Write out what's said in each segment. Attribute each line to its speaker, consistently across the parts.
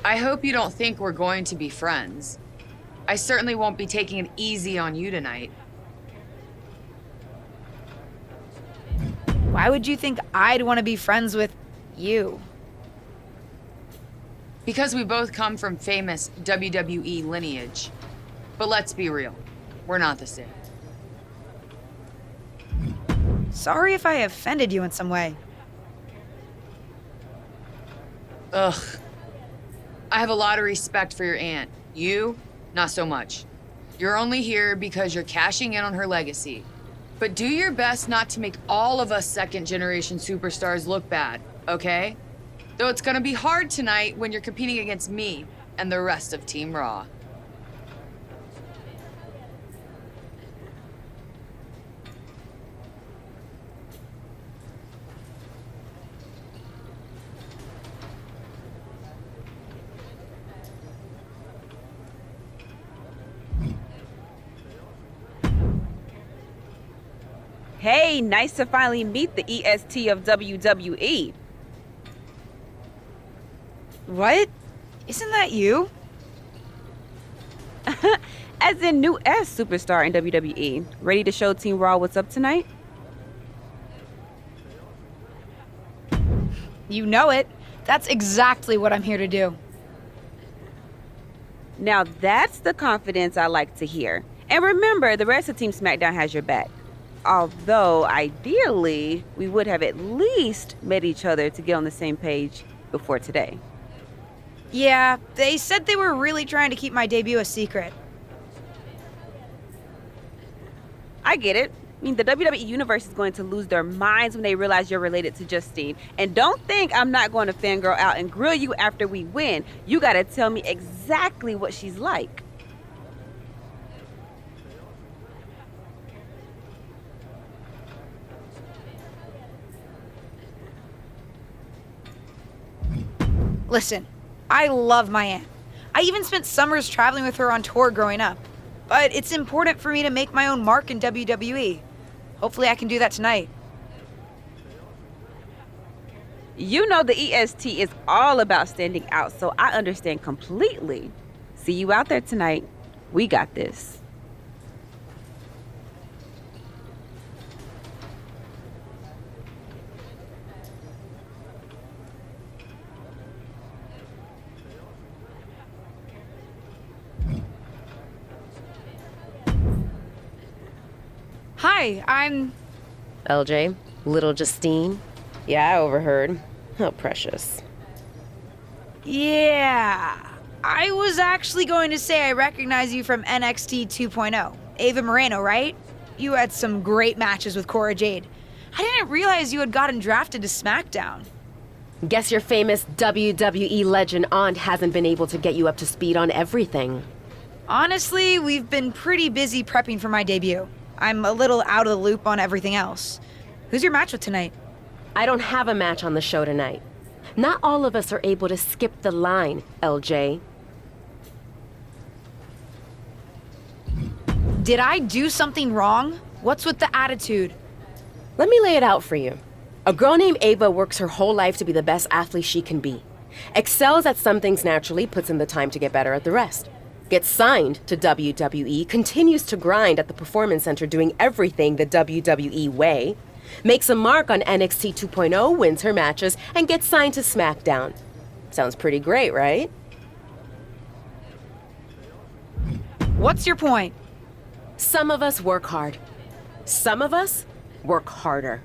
Speaker 1: I hope you don't think we're going to be friends. I certainly won't be taking it easy on you tonight.
Speaker 2: Why would you think I'd want to be friends with you?
Speaker 1: Because we both come from famous WWE lineage. But let's be real, we're not the same.
Speaker 2: Sorry if I offended you in some way.
Speaker 1: Ugh. I have a lot of respect for your aunt. You, not so much. You're only here because you're cashing in on her legacy. But do your best not to make all of us second-generation superstars look bad, okay? Though it's gonna be hard tonight when you're competing against me and the rest of Team Raw.
Speaker 3: Hey, nice to finally meet the EST of WWE.
Speaker 2: What? Isn't that you?
Speaker 3: As in new S superstar in WWE. Ready to show Team Raw what's up tonight?
Speaker 2: You know it. That's exactly what I'm here to do.
Speaker 3: Now that's the confidence I like to hear. And remember, the rest of Team SmackDown has your back. Although, ideally, we would have at least met each other to get on the same page before today.
Speaker 2: Yeah, they said they were really trying to keep my debut a secret.
Speaker 3: I get it. I mean, the WWE Universe is going to lose their minds when they realize you're related to Justine. And don't think I'm not going to fangirl out and grill you after we win. You gotta tell me exactly what she's like.
Speaker 2: Listen, I love my aunt. I even spent summers traveling with her on tour growing up. But it's important for me to make my own mark in WWE. Hopefully I can do that tonight.
Speaker 3: You know the EST is all about standing out, so I understand completely. See you out there tonight. We got this.
Speaker 2: Hi, I'm...
Speaker 4: LJ, little Justine. Yeah, I overheard. How precious.
Speaker 2: Yeah. I was actually going to say I recognize you from NXT 2.0. Ava Moreno, right? You had some great matches with Cora Jade. I didn't realize you had gotten drafted to SmackDown.
Speaker 4: Guess your famous WWE legend aunt hasn't been able to get you up to speed on everything.
Speaker 2: Honestly, we've been pretty busy prepping for my debut. I'm a little out of the loop on everything else. Who's your match with tonight?
Speaker 4: I don't have a match on the show tonight. Not all of us are able to skip the line, LJ.
Speaker 2: Did I do something wrong? What's with the attitude?
Speaker 4: Let me lay it out for you. A girl named Ava works her whole life to be the best athlete she can be. Excels at some things naturally, puts in the time to get better at the rest. Gets signed to WWE, continues to grind at the Performance Center doing everything the WWE way, makes a mark on NXT 2.0, wins her matches, and gets signed to SmackDown. Sounds pretty great, right?
Speaker 2: What's your point?
Speaker 4: Some of us work hard. Some of us work harder.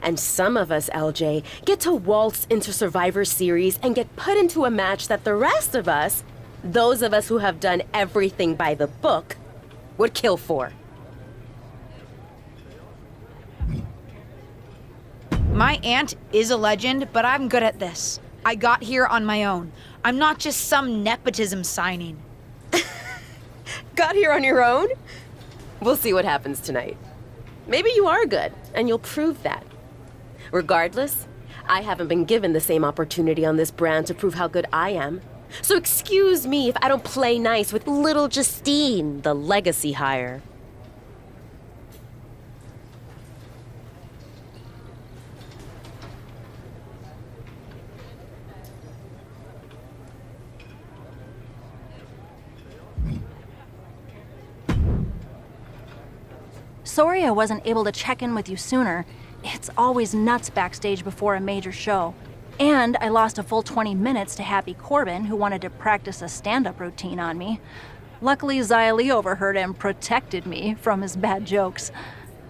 Speaker 4: And some of us, LJ, get to waltz into Survivor Series and get put into a match that the rest of us, those of us who have done everything by the book, would kill for.
Speaker 2: My aunt is a legend, but I'm good at this. I got here on my own. I'm not just some nepotism signing.
Speaker 4: Got here on your own? We'll see what happens tonight. Maybe you are good, and you'll prove that. Regardless, I haven't been given the same opportunity on this brand to prove how good I am. So excuse me if I don't play nice with little Justine, the legacy hire.
Speaker 5: sorry I wasn't able to check in with you sooner. It's always nuts backstage before a major show. And I lost a full 20 minutes to Happy Corbin, who wanted to practice a stand-up routine on me. Luckily, Xia Li overheard and protected me from his bad jokes.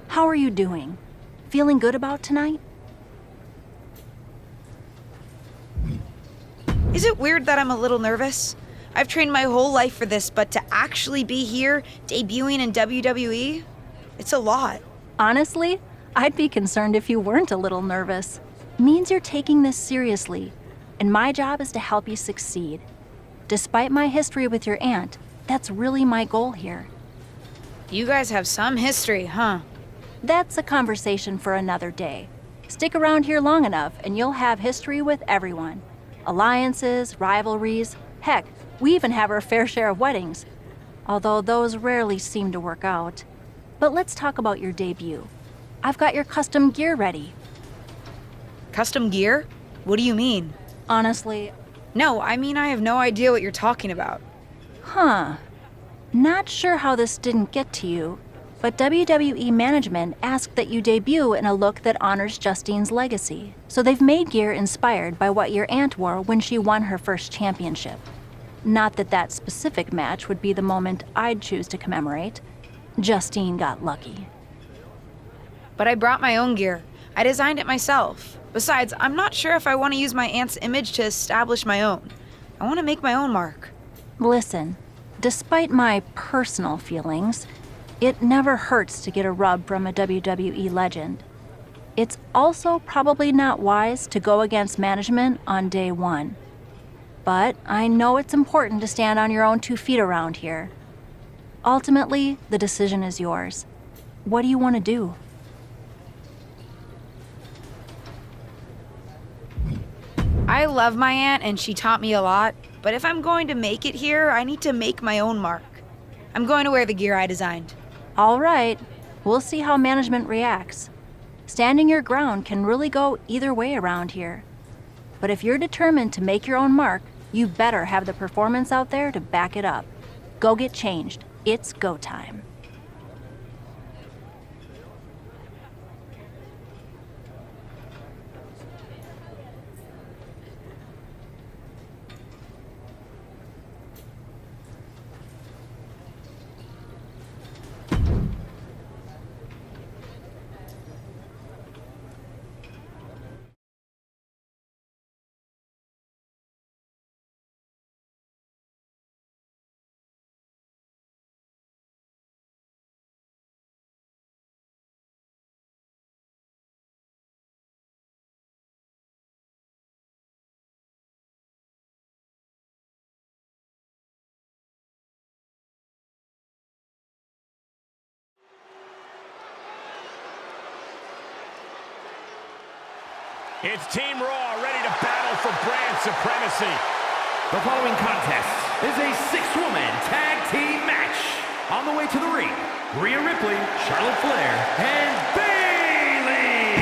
Speaker 5: How are you doing? Feeling good about tonight?
Speaker 2: Is it weird that I'm a little nervous? I've trained my whole life for this, but to actually be here, debuting in WWE, it's a lot.
Speaker 5: Honestly, I'd be concerned if you weren't a little nervous. Means you're taking this seriously, and my job is to help you succeed. Despite my history with your aunt, that's really my goal here.
Speaker 2: You guys have some history, huh?
Speaker 5: That's a conversation for another day. Stick around here long enough and you'll have history with everyone. Alliances, rivalries, heck, we even have our fair share of weddings. Although those rarely seem to work out. But let's talk about your debut. I've got your custom gear ready.
Speaker 2: Custom gear? What do you mean?
Speaker 5: Honestly,
Speaker 2: No, I mean I have no idea what you're talking about.
Speaker 5: Not sure how this didn't get to you, but WWE management asked that you debut in a look that honors Justine's legacy. So they've made gear inspired by what your aunt wore when she won her first championship. Not that that specific match would be the moment I'd choose to commemorate. Justine got lucky.
Speaker 2: But I brought my own gear. I designed it myself. Besides, I'm not sure if I want to use my aunt's image to establish my own. I want to make my own mark.
Speaker 5: Listen, despite my personal feelings, it never hurts to get a rub from a WWE legend. It's also probably not wise to go against management on day one. But I know it's important to stand on your own 2 feet around here. Ultimately, the decision is yours. What do you want to do?
Speaker 2: I love my aunt and she taught me a lot, but if I'm going to make it here, I need to make my own mark. I'm going to wear the gear I designed.
Speaker 5: All right, we'll see how management reacts. Standing your ground can really go either way around here. But if you're determined to make your own mark, you better have the performance out there to back it up. Go get changed. It's go time.
Speaker 6: It's Team Raw ready to battle for brand supremacy.
Speaker 7: The following contest is a 6-woman tag team match. On the way to the ring, Rhea Ripley, Charlotte Flair, and Bayley.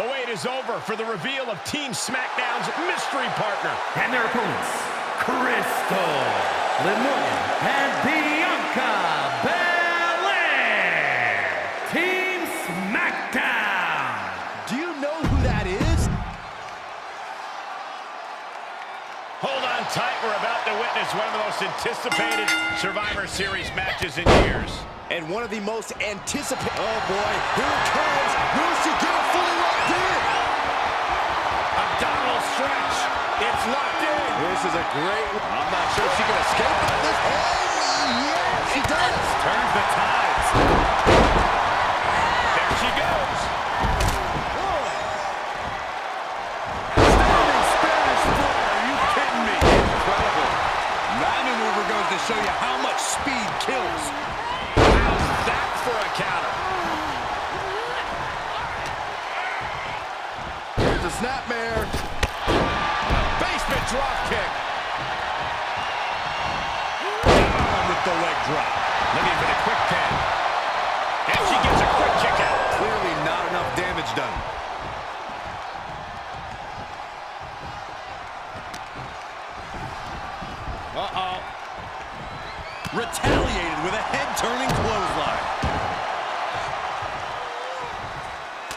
Speaker 6: The wait is over for the reveal of Team SmackDown's mystery partner.
Speaker 7: And their opponents, Crystal, Liv Morgan, and Bianca Belair. Team SmackDown!
Speaker 6: Do you know who that is? Hold on tight. We're about to witness one of the most anticipated Survivor Series matches in years.
Speaker 8: And one of the most anticipated... Oh, boy. Here it comes. Will she get it fully locked in?
Speaker 6: Abdominal stretch. It's locked in.
Speaker 8: This is a great... I'm not sure if she can escape out of this. Oh, yeah, she does.
Speaker 6: Turns the tides. There she goes.
Speaker 8: Standing Spanish fly. Are you kidding me? Incredible. That maneuver goes to show you how much speed kills.
Speaker 6: How's that for a counter?
Speaker 8: Here's a snapmare.
Speaker 6: Basement drop kick.
Speaker 8: Down with the leg drop.
Speaker 6: Looking for the quick pin. And she gets a quick kick out.
Speaker 8: Clearly not enough damage done.
Speaker 6: Uh-oh.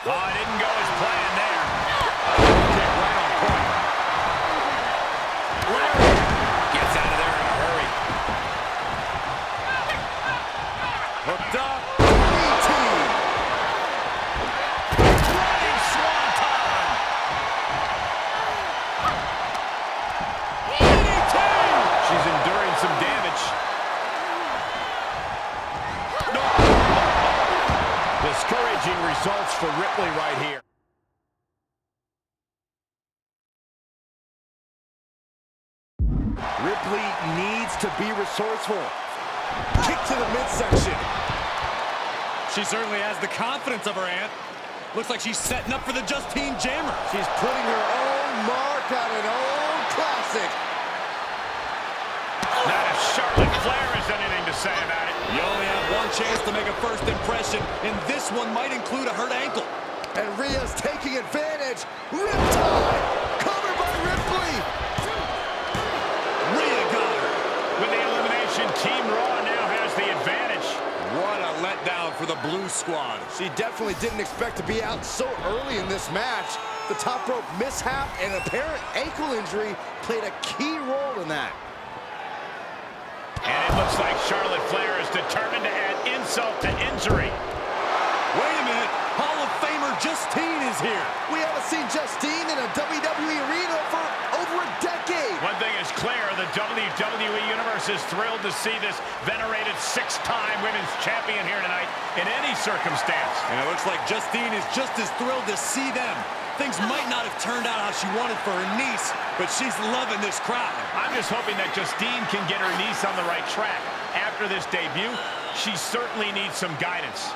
Speaker 6: Oh, it didn't go as planned there. Kick right on point. Gets out of there in a hurry. Hooked up. Running swanton. She's enduring some damage. Discouraging results for Ripley right here.
Speaker 9: Ripley needs to be resourceful. Kick to the midsection.
Speaker 10: She certainly has the confidence of her aunt. Looks like she's setting up for the Justine Jammer.
Speaker 9: She's putting her own mark on an old classic.
Speaker 6: Not if Charlotte Flair has anything to say about it.
Speaker 10: You only have one chance to make a first impression, and this one might include a hurt ankle.
Speaker 9: And Rhea's taking advantage. Riptide! Covered by Ripley!
Speaker 10: Rhea got her.
Speaker 6: With the elimination, Team Raw now has the advantage.
Speaker 10: What a letdown for the Blue Squad.
Speaker 9: She definitely didn't expect to be out so early in this match. The top rope mishap and apparent ankle injury played a key role in that.
Speaker 6: And it looks like Charlotte Flair is determined to add insult to injury.
Speaker 10: Wait a minute. Hall of Famer Justine is here.
Speaker 9: We haven't seen Justine in a WWE arena for over a decade.
Speaker 6: One thing is clear, the WWE Universe is thrilled to see this venerated six-time women's champion here tonight in any circumstance.
Speaker 10: And it looks like Justine is just as thrilled to see them. Things might not have turned out how she wanted for her niece, but she's loving this crowd.
Speaker 6: I'm just hoping that Justine can get her niece on the right track. After this debut, she certainly needs some guidance.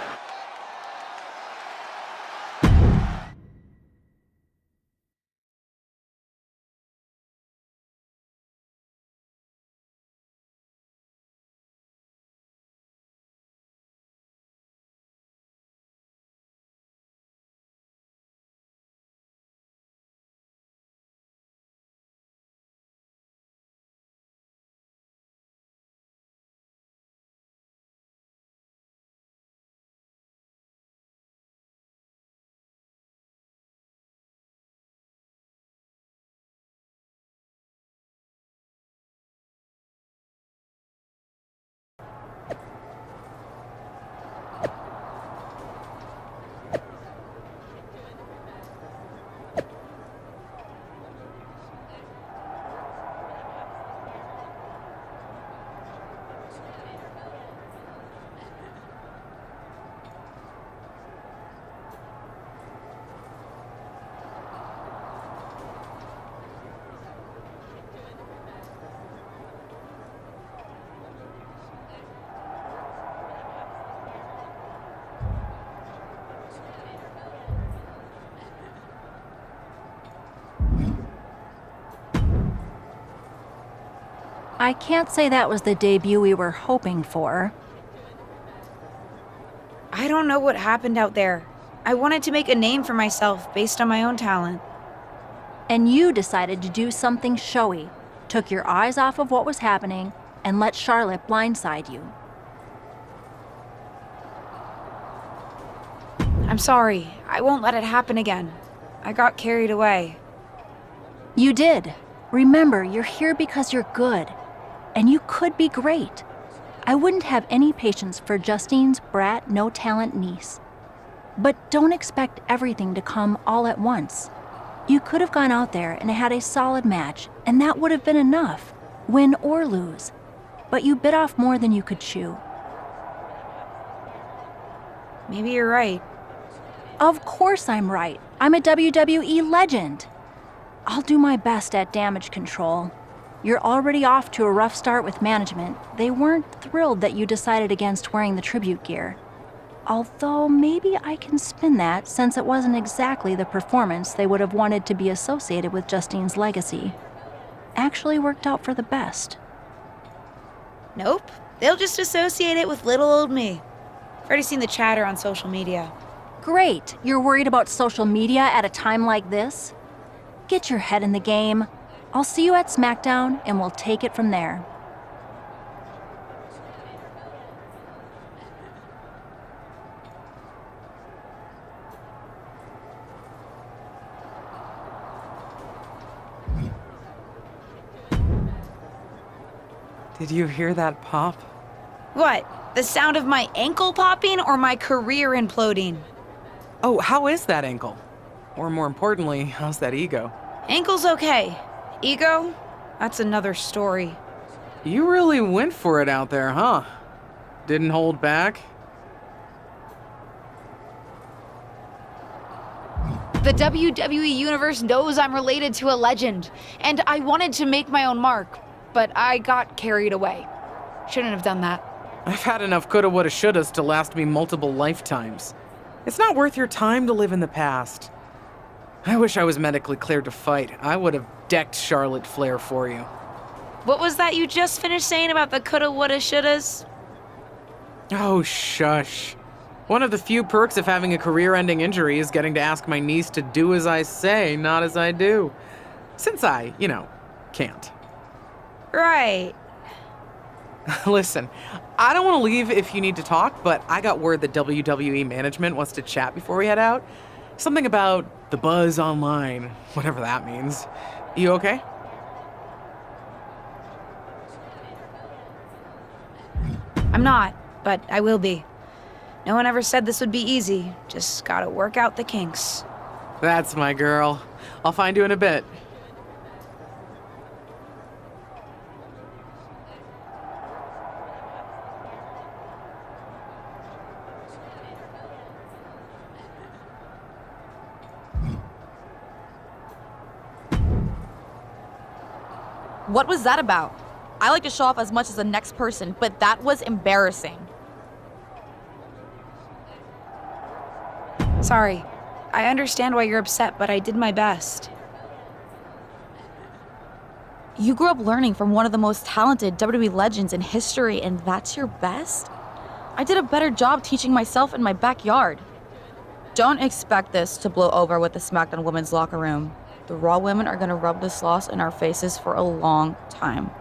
Speaker 5: I can't say that was the debut we were hoping for.
Speaker 2: I don't know what happened out there. I wanted to make a name for myself based on my own talent.
Speaker 5: And you decided to do something showy, took your eyes off of what was happening, and let Charlotte blindside you.
Speaker 2: I'm sorry. I won't let it happen again. I got carried away.
Speaker 5: You did. Remember, you're here because you're good. And you could be great. I wouldn't have any patience for Justine's brat, no-talent niece. But don't expect everything to come all at once. You could have gone out there and had a solid match, and that would have been enough, win or lose. But you bit off more than you could chew.
Speaker 2: Maybe you're right.
Speaker 5: Of course I'm right. I'm a WWE legend. I'll do my best at damage control. You're already off to a rough start with management. They weren't thrilled that you decided against wearing the tribute gear. Although maybe I can spin that, since it wasn't exactly the performance they would have wanted to be associated with Justine's legacy. Actually worked out for the best.
Speaker 2: Nope. They'll just associate it with little old me. I've already seen the chatter on social media.
Speaker 5: Great. You're worried about social media at a time like this? Get your head in the game. I'll see you at SmackDown, and we'll take it from there.
Speaker 11: Did you hear that pop?
Speaker 2: What? The sound of my ankle popping or my career imploding?
Speaker 11: Oh, how is that ankle? Or more importantly, how's that ego?
Speaker 2: Ankle's okay. Ego? That's another story.
Speaker 11: You really went for it out there, huh? Didn't hold back?
Speaker 2: The WWE Universe knows I'm related to a legend, and I wanted to make my own mark, but I got carried away. Shouldn't have done that.
Speaker 11: I've had enough coulda, woulda, shouldas to last me multiple lifetimes. It's not worth your time to live in the past. I wish I was medically cleared to fight. I would have decked Charlotte Flair for you.
Speaker 2: What was that you just finished saying about the coulda, woulda, shouldas?
Speaker 11: Oh, shush. One of the few perks of having a career-ending injury is getting to ask my niece to do as I say, not as I do. Since I, can't.
Speaker 2: Right.
Speaker 11: Listen, I don't want to leave if you need to talk, but I got word that WWE management wants to chat before we head out. Something about the buzz online, whatever that means. You okay?
Speaker 2: I'm not, but I will be. No one ever said this would be easy. Just gotta work out the kinks.
Speaker 11: That's my girl. I'll find you in a bit.
Speaker 12: What was that about? I like to show off as much as the next person, but that was embarrassing.
Speaker 2: Sorry. I understand why you're upset, but I did my best.
Speaker 12: You grew up learning from one of the most talented WWE legends in history, and that's your best? I did a better job teaching myself in my backyard. Don't expect this to blow over with the SmackDown women's locker room. The Raw women are gonna rub this loss in our faces for a long time.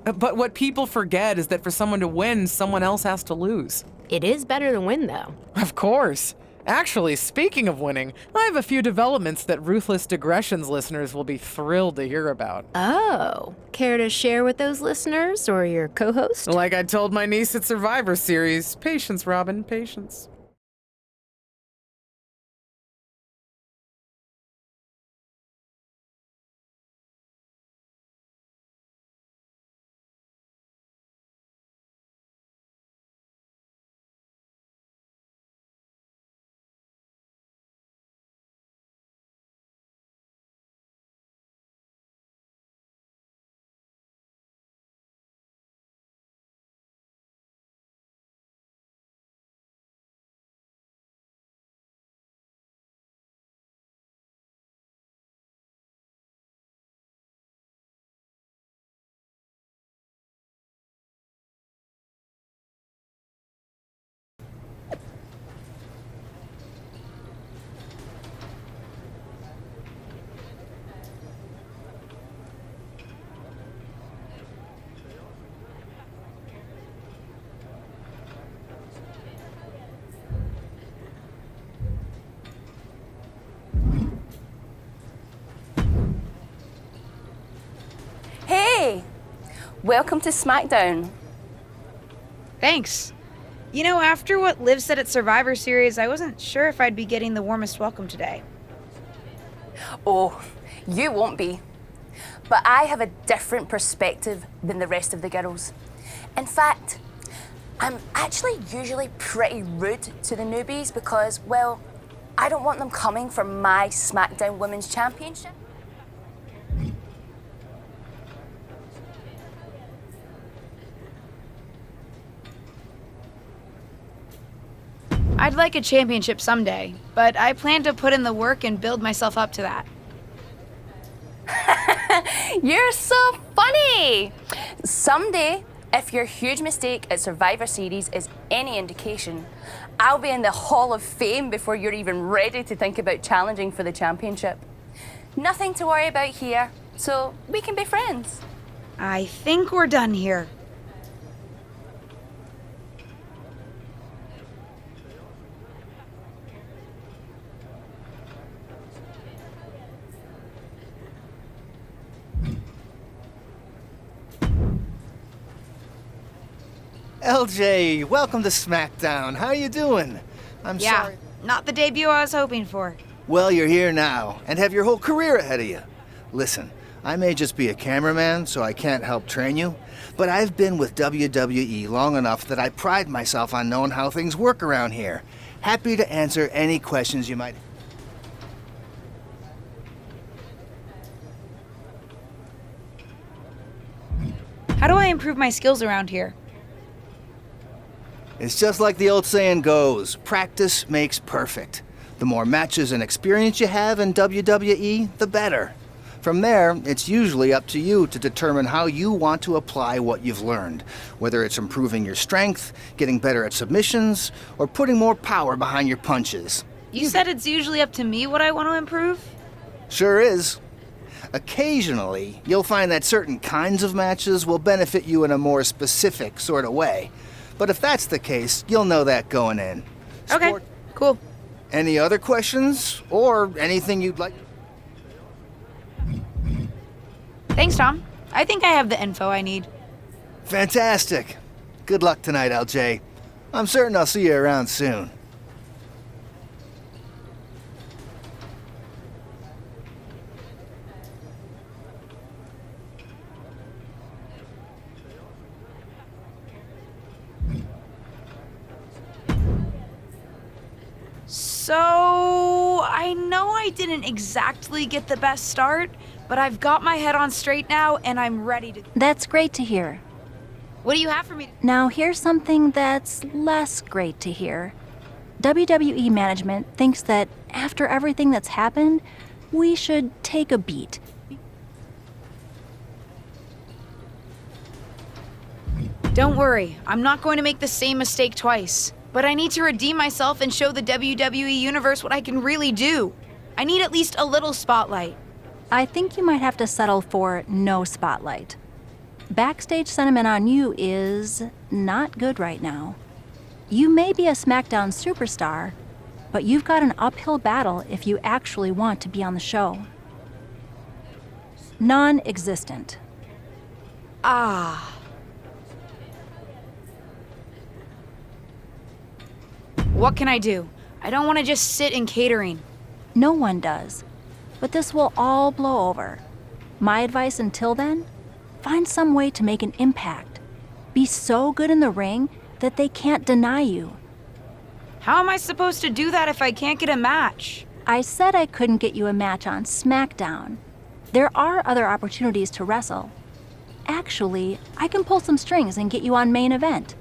Speaker 11: But what people forget is that for someone to win, someone else has to lose.
Speaker 4: It is better to win, though.
Speaker 11: Of course. Actually, speaking of winning, I have a few developments that Ruthless Digressions listeners will be thrilled to hear about.
Speaker 4: Oh, care to share with those listeners or your co-host?
Speaker 11: Like I told my niece at Survivor Series, patience, Robin, patience.
Speaker 13: Hey! Welcome to SmackDown.
Speaker 2: Thanks. You know, after what Liv said at Survivor Series, I wasn't sure if I'd be getting the warmest welcome today.
Speaker 13: Oh, you won't be. But I have a different perspective than the rest of the girls. In fact, I'm actually usually pretty rude to the newbies because, well, I don't want them coming for my SmackDown Women's Championship.
Speaker 2: I'd like a championship someday, but I plan to put in the work and build myself up to that.
Speaker 13: You're so funny! Someday, if your huge mistake at Survivor Series is any indication, I'll be in the Hall of Fame before you're even ready to think about challenging for the championship. Nothing to worry about here, so we can be friends.
Speaker 2: I think we're done here.
Speaker 14: LJ, welcome to SmackDown. How you doing? I'm sorry.
Speaker 2: Not the debut I was hoping for.
Speaker 14: Well, you're here now and have your whole career ahead of you. Listen, I may just be a cameraman, so I can't help train you, but I've been with WWE long enough that I pride myself on knowing how things work around here. Happy to answer any questions you might.
Speaker 2: How do I improve my skills around here?
Speaker 14: It's just like the old saying goes, practice makes perfect. The more matches and experience you have in WWE, the better. From there, it's usually up to you to determine how you want to apply what you've learned, whether it's improving your strength, getting better at submissions, or putting more power behind your punches.
Speaker 2: You said it's usually up to me what I want to improve?
Speaker 14: Sure is. Occasionally, you'll find that certain kinds of matches will benefit you in a more specific sort of way. But if that's the case, you'll know that going in.
Speaker 2: Okay, cool.
Speaker 14: Any other questions? Or anything you'd like?
Speaker 2: Thanks, Tom. I think I have the info I need.
Speaker 14: Fantastic. Good luck tonight, LJ. I'm certain I'll see you around soon.
Speaker 2: So, I know I didn't exactly get the best start, but I've got my head on straight now and I'm ready to...
Speaker 5: That's great to hear.
Speaker 2: What do you have for me?
Speaker 5: Now, here's something that's less great to hear. WWE management thinks that after everything that's happened, we should take a beat.
Speaker 2: Don't worry, I'm not going to make the same mistake twice. But I need to redeem myself and show the WWE Universe what I can really do. I need at least a little spotlight.
Speaker 5: I think you might have to settle for no spotlight. Backstage sentiment on you is not good right now. You may be a SmackDown superstar, but you've got an uphill battle if you actually want to be on the show. Non-existent.
Speaker 2: Ah. What can I do? I don't want to just sit in catering.
Speaker 5: No one does. But this will all blow over. My advice until then? Find some way to make an impact. Be so good in the ring that they can't deny you.
Speaker 2: How am I supposed to do that if I can't get a match?
Speaker 5: I said I couldn't get you a match on SmackDown. There are other opportunities to wrestle. Actually, I can pull some strings and get you on main event.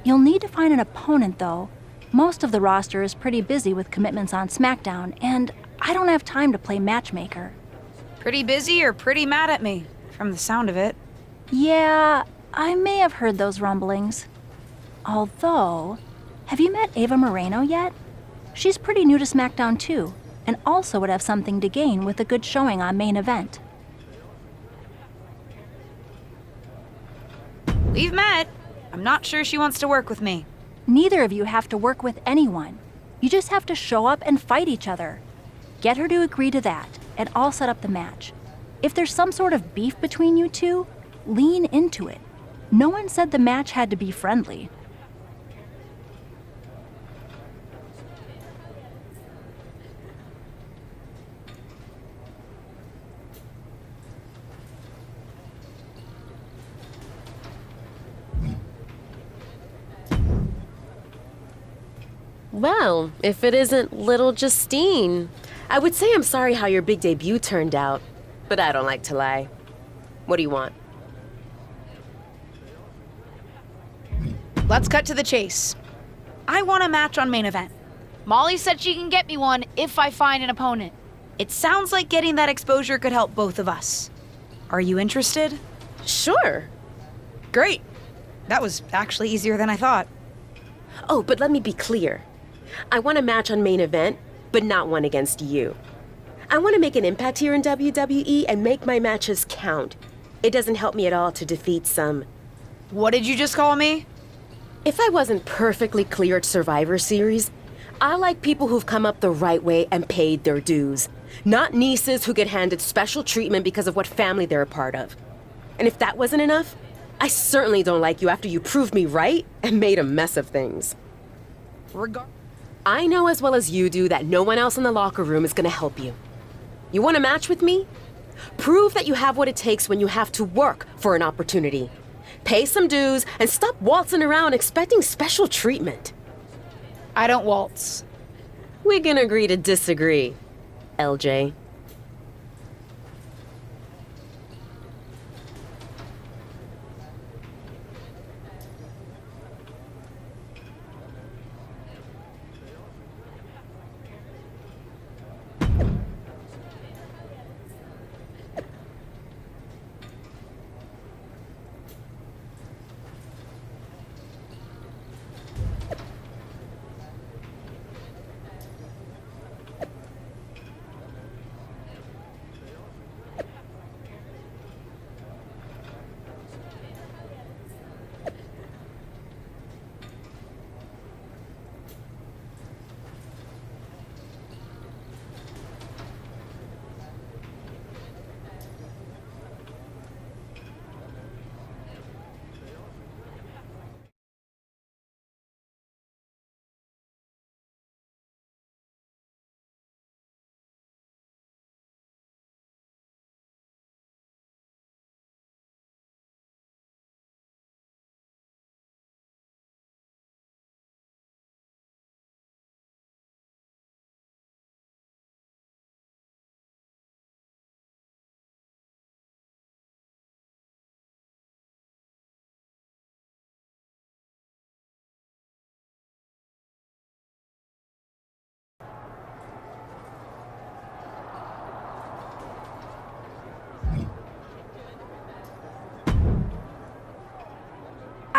Speaker 5: You'll need to find an opponent, though. Most of the roster is pretty busy with commitments on SmackDown, and I don't have time to play matchmaker.
Speaker 2: Pretty busy or pretty mad at me, from the sound of it.
Speaker 5: Yeah, I may have heard those rumblings. Although, have you met Ava Moreno yet? She's pretty new to SmackDown too, and also would have something to gain with a good showing on main event.
Speaker 2: We've met. I'm not sure she wants to work with me.
Speaker 5: Neither of you have to work with anyone. You just have to show up and fight each other. Get her to agree to that, and I'll set up the match. If there's some sort of beef between you two, lean into it. No one said the match had to be friendly.
Speaker 4: Well, if it isn't little Justine. I would say I'm sorry how your big debut turned out, but I don't like to lie. What do you want?
Speaker 2: Let's cut to the chase. I want a match on main event. Molly said she can get me one if I find an opponent. It sounds like getting that exposure could help both of us. Are you interested?
Speaker 4: Sure.
Speaker 2: Great. That was actually easier than I thought.
Speaker 4: Oh, but let me be clear. I want a match on main event, but not one against you. I want to make an impact here in WWE and make my matches count. It doesn't help me at all to defeat some...
Speaker 2: What did you just call me?
Speaker 4: If I wasn't perfectly clear at Survivor Series, I like people who've come up the right way and paid their dues. Not nieces who get handed special treatment because of what family they're a part of. And if that wasn't enough, I certainly don't like you after you proved me right and made a mess of things. I know as well as you do that no one else in the locker room is gonna help you. You want a match with me? Prove that you have what it takes when you have to work for an opportunity. Pay some dues and stop waltzing around expecting special treatment.
Speaker 2: I don't waltz.
Speaker 4: We can agree to disagree, LJ.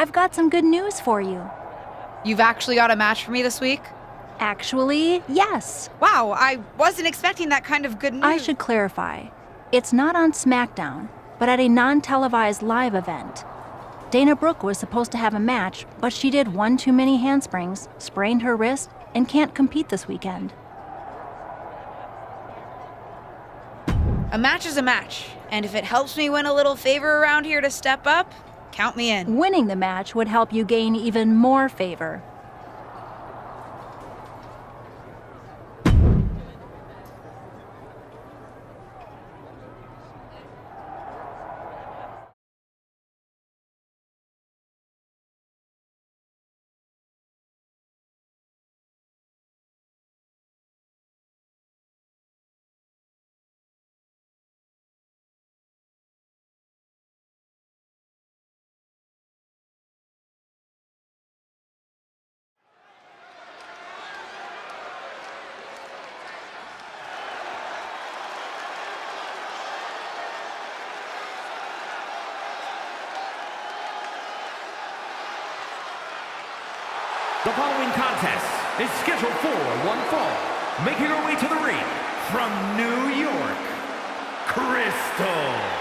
Speaker 5: I've got some good news for you.
Speaker 2: You've actually got a match for me this week?
Speaker 5: Actually, yes.
Speaker 2: Wow, I wasn't expecting that kind of good news.
Speaker 5: I should clarify. It's not on SmackDown, but at a non-televised live event. Dana Brooke was supposed to have a match, but she did one too many handsprings, sprained her wrist, and can't compete this weekend.
Speaker 2: A match is a match, and if it helps me win a little favor around here to step up, count me in.
Speaker 5: Winning the match would help you gain even more favor.
Speaker 7: The following contest is scheduled for one fall. Making her way to the ring from New York, Crystal.